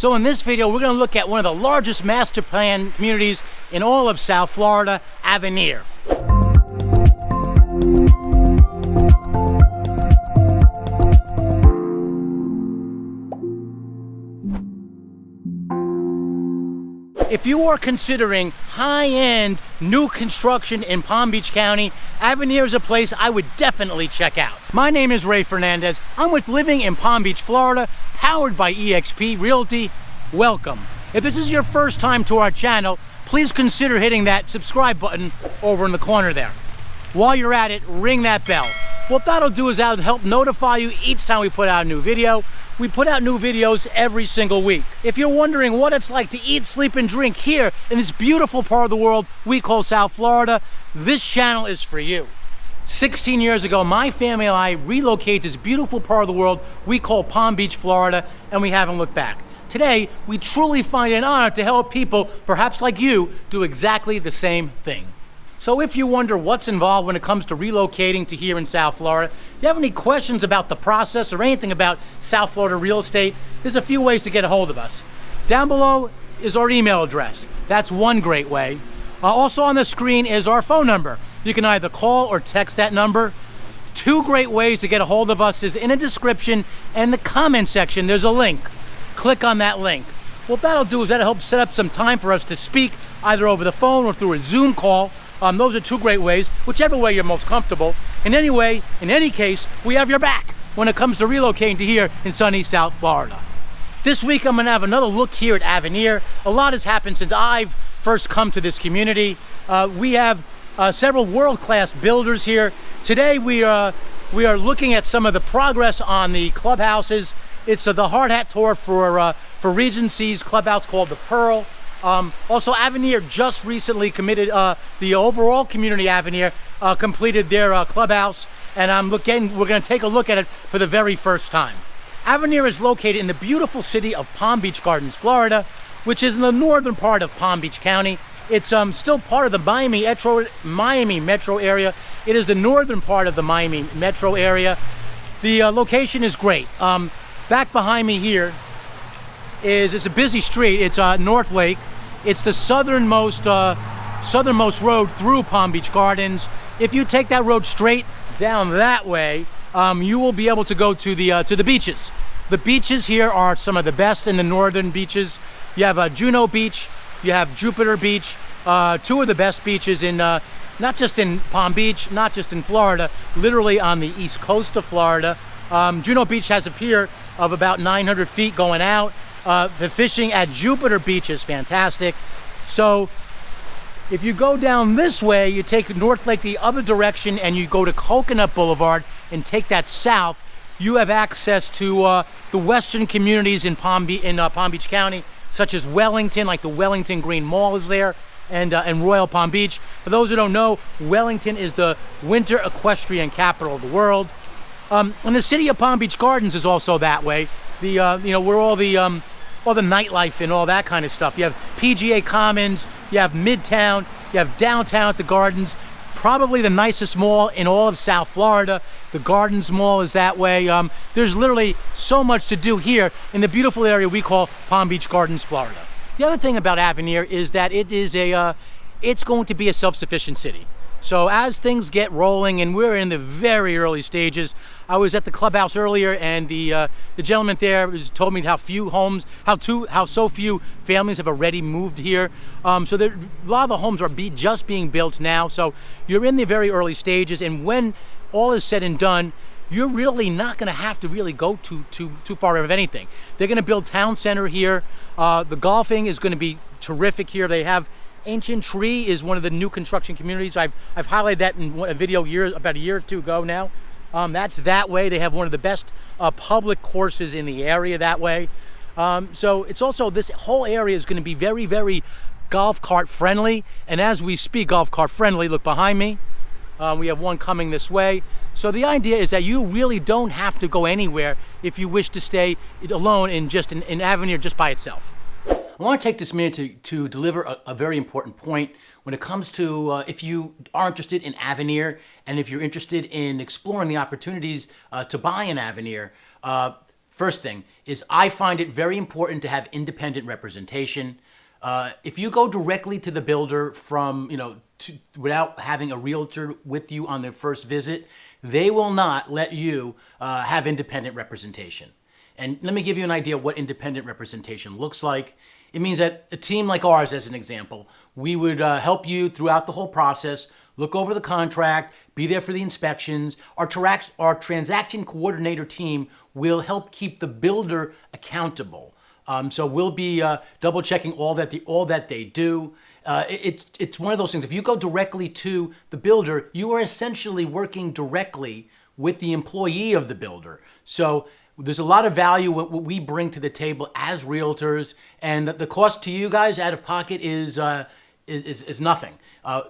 So in this video, we're going to look at one of the largest master plan communities in all of South Florida, Avenir. If you are considering high-end new construction in Palm Beach County, Avenir is a place I would definitely check out. My name is Ray Fernandez. I'm with Living in Palm Beach, Florida, powered by eXp Realty. Welcome. If this is your first time to our channel, please consider hitting that subscribe button over in the corner there. While you're at it, ring that bell. What that'll do is that'll help notify you each time we put out a new video. We put out new videos every single week. If you're wondering what it's like to eat, sleep, and drink here in this beautiful part of the world we call South Florida, this channel is for you. 16 years ago, my family and I relocated to this beautiful part of the world we call Palm Beach, Florida, and we haven't looked back. Today, we truly find it an honor to help people, perhaps like you, do exactly the same thing. So if you wonder what's involved when it comes to relocating to here in South Florida, if you have any questions about the process or anything about South Florida real estate, there's a few ways to get a hold of us. Down below is our email address. That's one great way. Also on the screen is our phone number. You can either call or text that number. Two great ways to get a hold of us is in the description and the comment section. There's a link. Click on that link. What that'll do is that'll help set up some time for us to speak either over the phone or through a Zoom call. Those are two great ways, whichever way you're most comfortable. In any case, we have your back when it comes to relocating to here in sunny South Florida. This week, I'm gonna have another look here at Avenir. A lot has happened since I've first come to this community. We have several world-class builders here. Today, we are looking at some of the progress on the clubhouses. It's the hard hat tour for Regency's clubhouse called the Pearl. Also, Avenir just recently committed, the overall community Avenir completed their clubhouse, and we're going to take a look at it for the very first time. Avenir is located in the beautiful city of Palm Beach Gardens, Florida, which is in the northern part of Palm Beach County. It's still part of the Miami metro area. It is the northern part of the Miami metro area. The location is great. Back behind me here it's a busy street. It's North Lake. It's the southernmost road through Palm Beach Gardens. If you take that road straight down that way, you will be able to go to the beaches. The beaches here are some of the best in the northern beaches. You have Juno Beach, you have Jupiter Beach, two of the best beaches in not just in Palm Beach, not just in Florida, literally on the east coast of Florida. Juno Beach has a pier of about 900 feet going out. The fishing at Jupiter Beach is fantastic. So if you go down this way, you take North Lake the other direction and you go to Coconut Boulevard and take that south, you have access to the western communities in Palm Beach County, such as Wellington, like the Wellington Green Mall is there, and Royal Palm Beach. For those who don't know, Wellington is the winter equestrian capital of the world. And the city of Palm Beach Gardens is also that way. Where all the nightlife and all that kind of stuff. You have PGA Commons, you have Midtown, you have downtown at the Gardens, probably the nicest mall in all of South Florida. The Gardens Mall is that way. There's literally so much to do here in the beautiful area we call Palm Beach Gardens, Florida. The other thing about Avenir is that it's going to be a self-sufficient city. So as things get rolling, and we're in the very early stages, I was at the clubhouse earlier, and the gentleman there told me how so few families have already moved here. So a lot of the homes are just being built now. So you're in the very early stages, and when all is said and done, you're really not going to have to really go too far of anything. They're going to build town center here. The golfing is going to be terrific here. They have Ancient Tree is one of the new construction communities. I've highlighted that in a video about a year or two ago now. That's that way. They have one of the best public courses in the area that way. So it's also, this whole area is going to be very, very golf cart friendly. And as we speak golf cart friendly, look behind me. We have one coming this way. So the idea is that you really don't have to go anywhere if you wish to stay alone in Avenir just by itself. I want to take this minute to deliver a very important point when it comes to if you are interested in Avenir and if you're interested in exploring the opportunities to buy an Avenir. First thing is I find it very important to have independent representation. If you go directly to the builder from, without having a realtor with you on their first visit, they will not let you have independent representation. And let me give you an idea of what independent representation looks like. It means that a team like ours, as an example, we would help you throughout the whole process, look over the contract, be there for the inspections. Our transaction coordinator team will help keep the builder accountable. So we'll be double checking all that they do. It's one of those things. If you go directly to the builder, you are essentially working directly with the employee of the builder. So there's a lot of value what we bring to the table as realtors, and the cost to you guys out of pocket is nothing.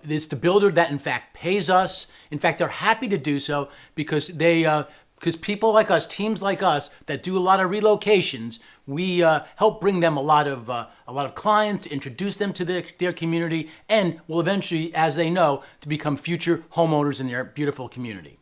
It's the builder that in fact pays us. In fact, they're happy to do so because because people like us, teams like us that do a lot of relocations, we help bring them a lot of clients, introduce them to their community, and will eventually, as they know, to become future homeowners in their beautiful community.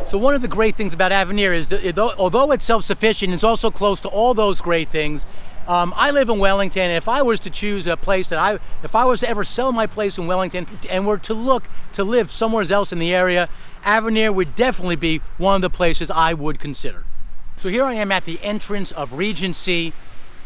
So one of the great things about Avenir is that although it's self-sufficient, it's also close to all those great things. I live in Wellington, and if I was to choose a place if I was to ever sell my place in Wellington and were to look to live somewhere else in the area, Avenir would definitely be one of the places I would consider. So here I am at the entrance of Regency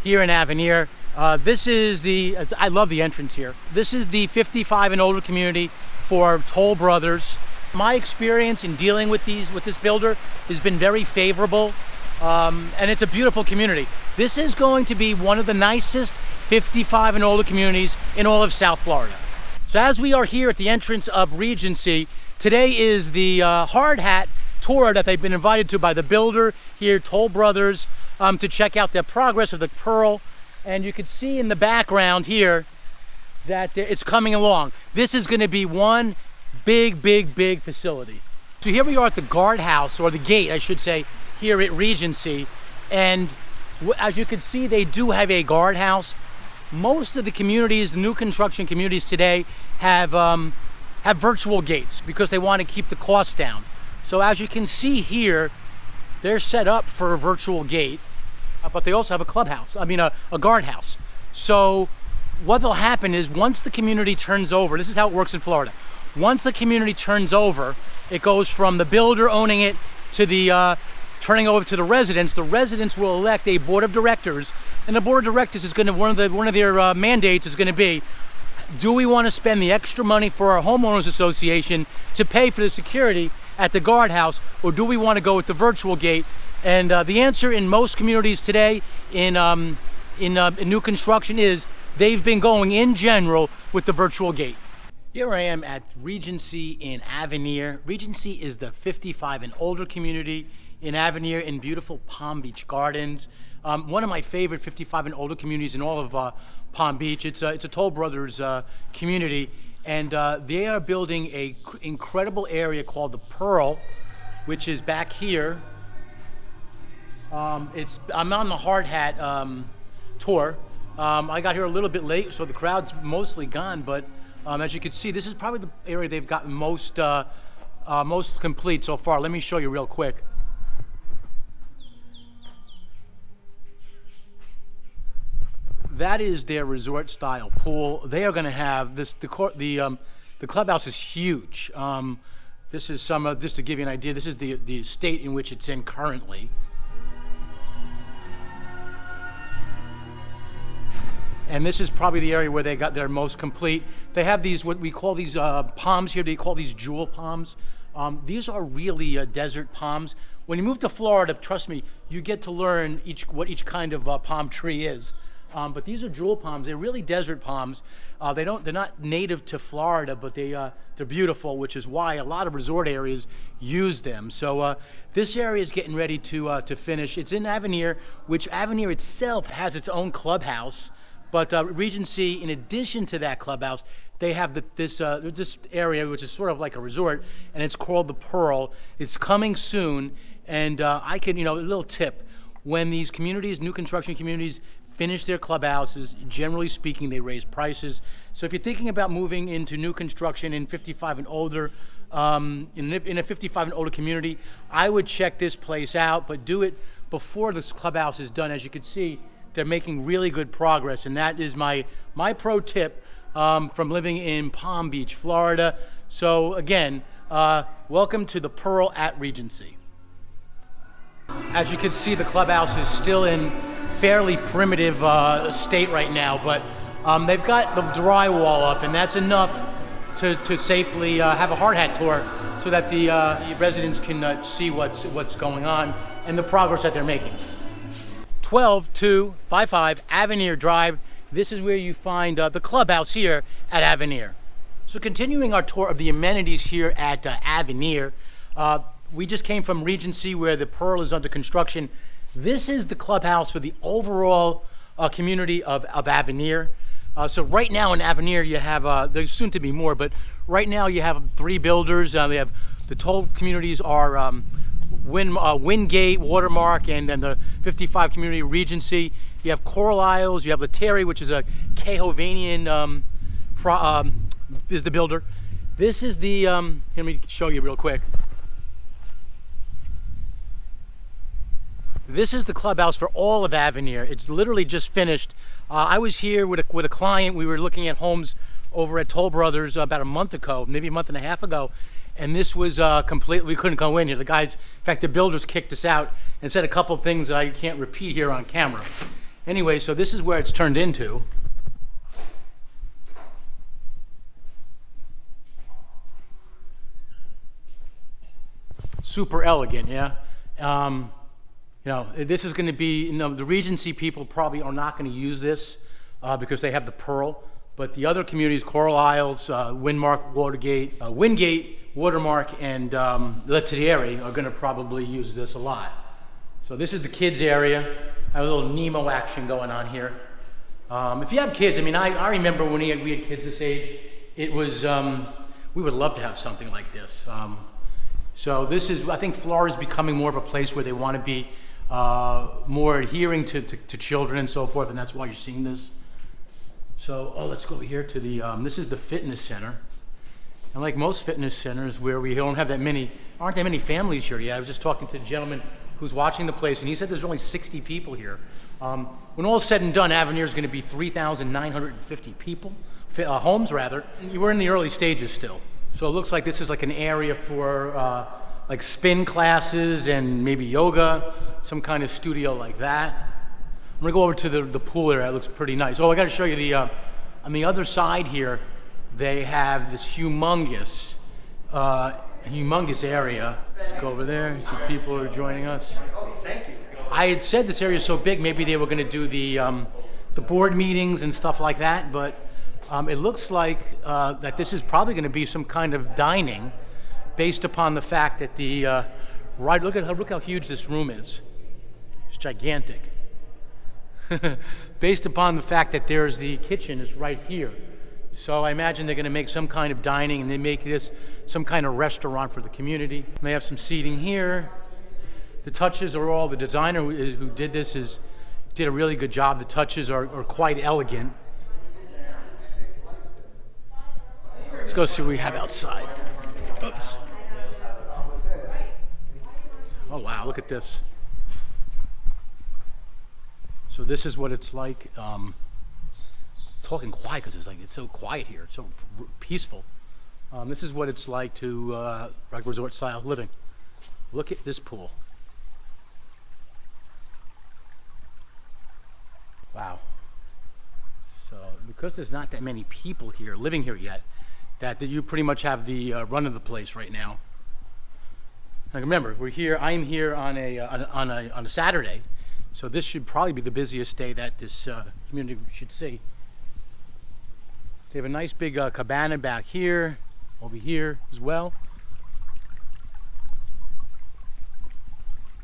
here in Avenir. I love the entrance here. This is the 55 and older community for Toll Brothers. My experience in dealing with this builder has been very favorable, and it's a beautiful community. This is going to be one of the nicest 55 and older communities in all of South Florida. So as we are here at the entrance of Regency, today is the hard hat tour that they've been invited to by the builder here, Toll Brothers, to check out the progress of the Pearl. And you can see in the background here that it's coming along. This is going to be one big facility. So here we are at the guardhouse, or the gate, I should say, here at Regency. And as you can see, they do have a guardhouse. Most of the communities, the new construction communities today, have virtual gates because they want to keep the costs down. So as you can see here, they're set up for a virtual gate, but they also have a guardhouse. So what will happen is once the community turns over, this is how it works in Florida. Once the community turns over, it goes from the builder owning it to the turning over to the residents. The residents will elect a board of directors, and the board of directors is going to one of their mandates is going to be: do we want to spend the extra money for our homeowners association to pay for the security at the guardhouse, or do we want to go with the virtual gate? And the answer in most communities today in new construction is they've been going in general with the virtual gate. Here I am at Regency in Avenir. Regency is the 55 and older community in Avenir in beautiful Palm Beach Gardens. One of my favorite 55 and older communities in all of Palm Beach. It's a Toll Brothers community, and they are building a incredible area called the Pearl, which is back here. I'm on the hard hat tour. I got here a little bit late, so the crowd's mostly gone, but as you can see, this is probably the area they've gotten most complete so far. Let me show you real quick. That is their resort-style pool. They are going to have this. The clubhouse is huge. This is just to give you an idea. This is the state in which it's in currently. And this is probably the area where they got their most complete. They have these, what we call these palms here. They call these jewel palms. These are really desert palms. When you move to Florida, trust me, you get to learn what each kind of palm tree is. But these are jewel palms. They're really desert palms. They're not native to Florida, but they're beautiful, which is why a lot of resort areas use them. So this area is getting ready to finish. It's in Avenir, which Avenir itself has its own clubhouse. But Regency, in addition to that clubhouse, they have this area, which is sort of like a resort, and it's called the Pearl. It's coming soon, and a little tip: when these communities, new construction communities, finish their clubhouses, generally speaking, they raise prices. So if you're thinking about moving into new construction in 55 and older, in a 55 and older community, I would check this place out, but do it before this clubhouse is done. As you can see, they're making really good progress, and that is my pro tip from living in Palm Beach, Florida. So again, welcome to the Pearl at Regency. As you can see, the clubhouse is still in fairly primitive state right now, but they've got the drywall up, and that's enough to safely have a hard hat tour so that the residents can see what's going on and the progress that they're making. 12255 Avenir Drive. This is where you find the clubhouse here at Avenir. So continuing our tour of the amenities here at Avenir, we just came from Regency where the Pearl is under construction. This is the clubhouse for the overall community of Avenir. So right now in Avenir you have, there's soon to be more, but right now you have 3 builders. We have the total communities are Wingate, Watermark, and then the 55 community Regency. You have Coral Isles, you have Letary, which is a Cahovanian is the builder. This is the, let me show you real quick. This is the clubhouse for all of Avenir. It's literally just finished. I was here with a client. We were looking at homes over at Toll Brothers about a month ago, maybe a month and a half ago, and this was complete. We couldn't go in here. The guys, in fact, the builders kicked us out and said a couple things that I can't repeat here on camera. Anyway, so this is where it's turned into. Super elegant, yeah. You know, this is going to be, you know, the Regency people probably are not going to use this because they have the Pearl, but the other communities, Coral Isles, Wingate, Watermark, and Letary are going to probably use this a lot. So this is the kids area. I have a little Nemo action going on here. If you have kids, I mean, I remember when we had kids this age, it was, we would love to have something like this. So this is, I think Florida's becoming more of a place where they want to be more adhering to children and so forth, and that's why you're seeing this. So, let's go over here to the, this is the fitness center. And like most fitness centers where we don't have that many, aren't that many families here yet. I was just talking to a gentleman who's watching the place, and he said there's only 60 people here. When all is said and done, Avenir is going to be 3,950 people, homes rather. We're in the early stages still. So it looks like this is like an area for like spin classes and maybe yoga, some kind of studio like that. I'm gonna go over to the pool area. It looks pretty nice. Oh, I gotta show you the, on the other side here, they have this humongous area. Let's go over there, see people are joining us. I had said this area is so big, maybe they were gonna do the board meetings and stuff like that, but it looks like that this is probably going to be some kind of dining based upon the fact that the, right, look how huge this room is. It's gigantic. Based upon the fact that there's the kitchen is right here. So I imagine they're going to make some kind of dining and they make this some kind of restaurant for the community. They have some seating here. The touches are all, the designer who did this did a really good job. The touches are quite elegant. Let's go see what we have outside. Oops. Oh wow, look at this. So this is what it's like. Talking quiet because it's so quiet here. It's so peaceful. This is what it's like to like resort style living. Look at this pool. Wow. So because there's not that many people here living here yet, that you pretty much have the run of the place right now. Now remember, we're here. I am here on a Saturday, so this should probably be the busiest day that this community should see. They have a nice big cabana back here, over here as well.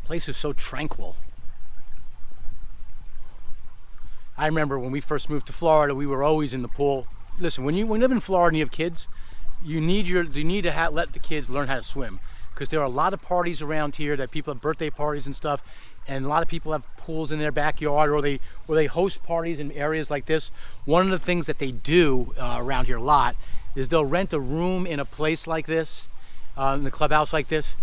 Place is so tranquil. I remember when we first moved to Florida, we were always in the pool. Listen, when you live in Florida and you have kids, you need to let the kids learn how to swim, because there are a lot of parties around here that people have birthday parties and stuff, and a lot of people have pools in their backyard, or they host parties in areas like this. One of the things that they do around here a lot is they'll rent a room in a place like this, in a clubhouse like this,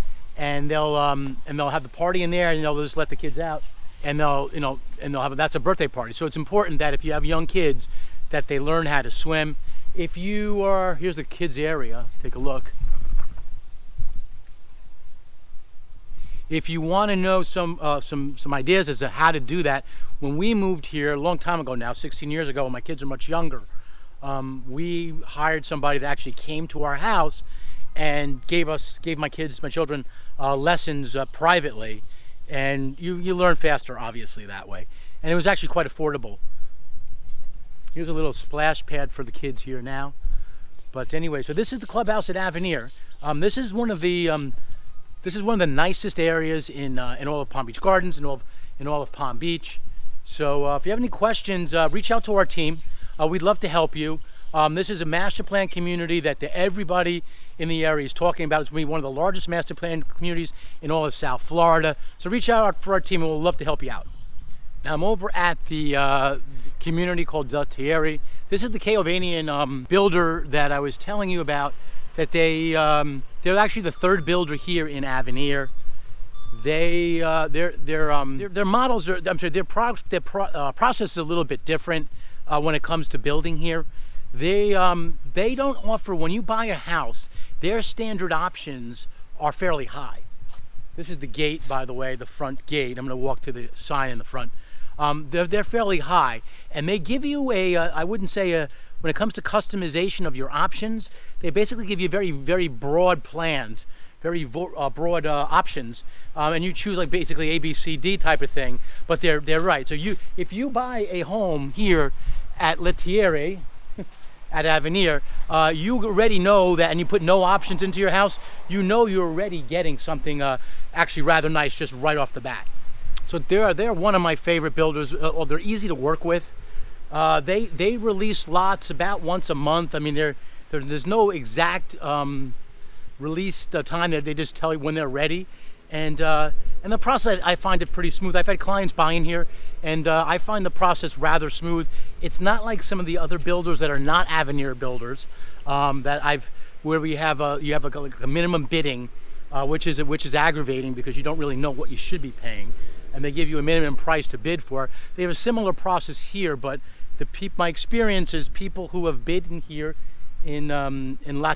and they'll have the party in there, and they'll just let the kids out, and they'll have that's a birthday party. So it's important that if you have young kids, that they learn how to swim. If you are, here's the kids area. Take a look. If you want to know some ideas as to how to do that, when we moved here a long time ago now, 16 years ago, when my kids are much younger, we hired somebody that actually came to our house and gave my children lessons privately, and you learn faster, obviously, that way. And it was actually quite affordable. Here's a little splash pad for the kids here now. But anyway, so this is the clubhouse at Avenir. This is one of the nicest areas in all of Palm Beach Gardens, in all of Palm Beach. So if you have any questions, reach out to our team. We'd love to help you. This is a master plan community that everybody in the area is talking about. It's going to be one of the largest master plan communities in all of South Florida. So reach out for our team, and we'll love to help you out. Now I'm over at the community called Thierry. This is the Canadian builder that I was telling you about. That they're actually the third builder here in Avenir. Their models are, I'm sorry, their process is a little bit different when it comes to building here. They don't offer, when you buy a house, their standard options are fairly high. This is the gate, by the way, the front gate. I'm going to walk to the sign in the front. They're fairly high, and they give you I wouldn't say when it comes to customization of your options, they basically give you very, very broad plans, very broad options, and you choose like basically A, B, C, D type of thing. But they're right. So if you buy a home here at Thierry, at Avenir, you already know that, and you put no options into your house, you know you're already getting something actually rather nice just right off the bat. So they're one of my favorite builders. They're easy to work with. They release lots about once a month. I mean, there's no exact release time. They just tell you when they're ready, and the process, I find it pretty smooth. I've had clients buying here, and I find the process rather smooth. It's not like some of the other builders that are not Avenir builders where we have you have a minimum bidding, which is aggravating because you don't really know what you should be paying, and they give you a minimum price to bid for. They have a similar process here, but my experience is people who have bid in here in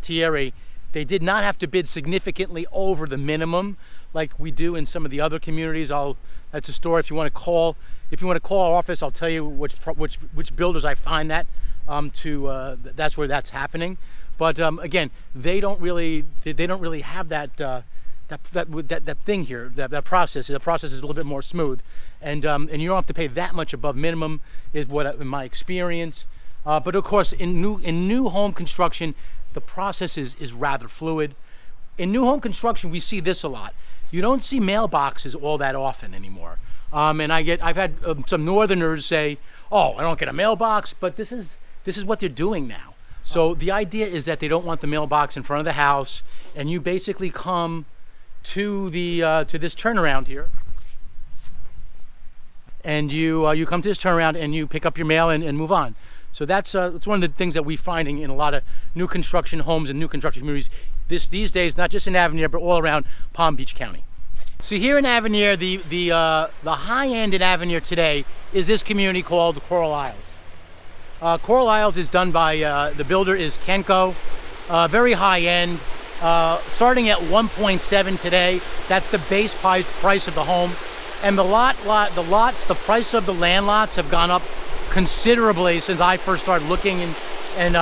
Thierry, they did not have to bid significantly over the minimum like we do in some of the other communities. That's a story. If you want to call our office, I'll tell you which builders I find that that's where that's happening. But again, they don't really have that thing here. That process. The process is a little bit more smooth, and you don't have to pay that much above minimum, is what in my experience. But of course, in new home construction, the process is rather fluid. In new home construction, we see this a lot. You don't see mailboxes all that often anymore. And I've had some Northerners say, "Oh, I don't get a mailbox," but this is what they're doing now. So the idea is that they don't want the mailbox in front of the house, and you basically come to this turnaround here, and you come to this turnaround and you pick up your mail and move on. So that's one of the things that we're finding in a lot of new construction homes and new construction communities these days, not just in Avenir, but all around Palm Beach County. So here in Avenir, the high end in Avenir today is this community called Coral Isles. Coral Isles is done by the builder is Kenco, very high end, starting at 1.7 today. That's the base price of the home, and the price of the land lots have gone up considerably since I first started looking and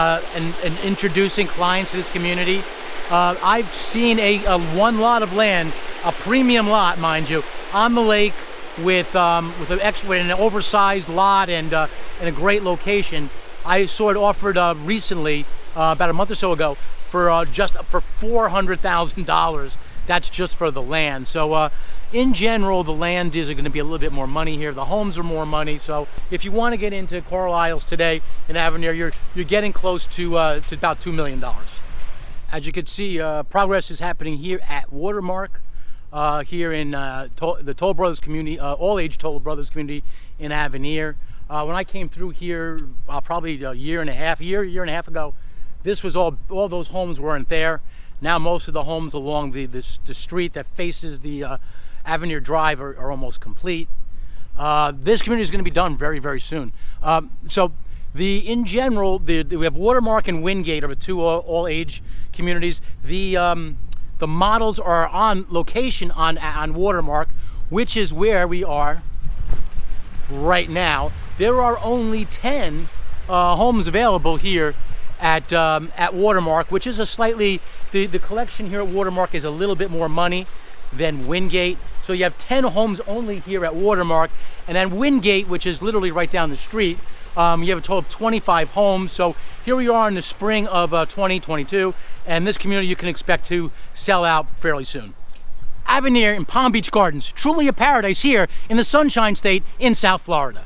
introducing clients to this community. I've seen a one lot of land, a premium lot, mind you, on the lake with an oversized lot and a great location. I saw it offered recently, about a month or so ago, for $400,000. That's just for the land. So in general, the land is going to be a little bit more money here. The homes are more money. So if you want to get into Coral Isles today in Avenir, you're getting close to about $2 million. As you can see, progress is happening here at Watermark, here in the Toll Brothers community, all-age Toll Brothers community in Avenir. When I came through here, probably a year and a half ago, this was all those homes weren't there. Now most of the homes along the street that faces the Avenir Drive are almost complete. This community is going to be done very, very soon. In general, we have Watermark and Wingate are the two all-age communities. The models are on location on Watermark, which is where we are right now. There are only 10 homes available here at Watermark, which is the collection here at Watermark is a little bit more money than Wingate. So you have 10 homes only here at Watermark, and then Wingate, which is literally right down the street, you have a total of 25 homes. So here we are in the spring of 2022, and this community you can expect to sell out fairly soon. Avenir in Palm Beach Gardens, truly a paradise here in the Sunshine State in South Florida.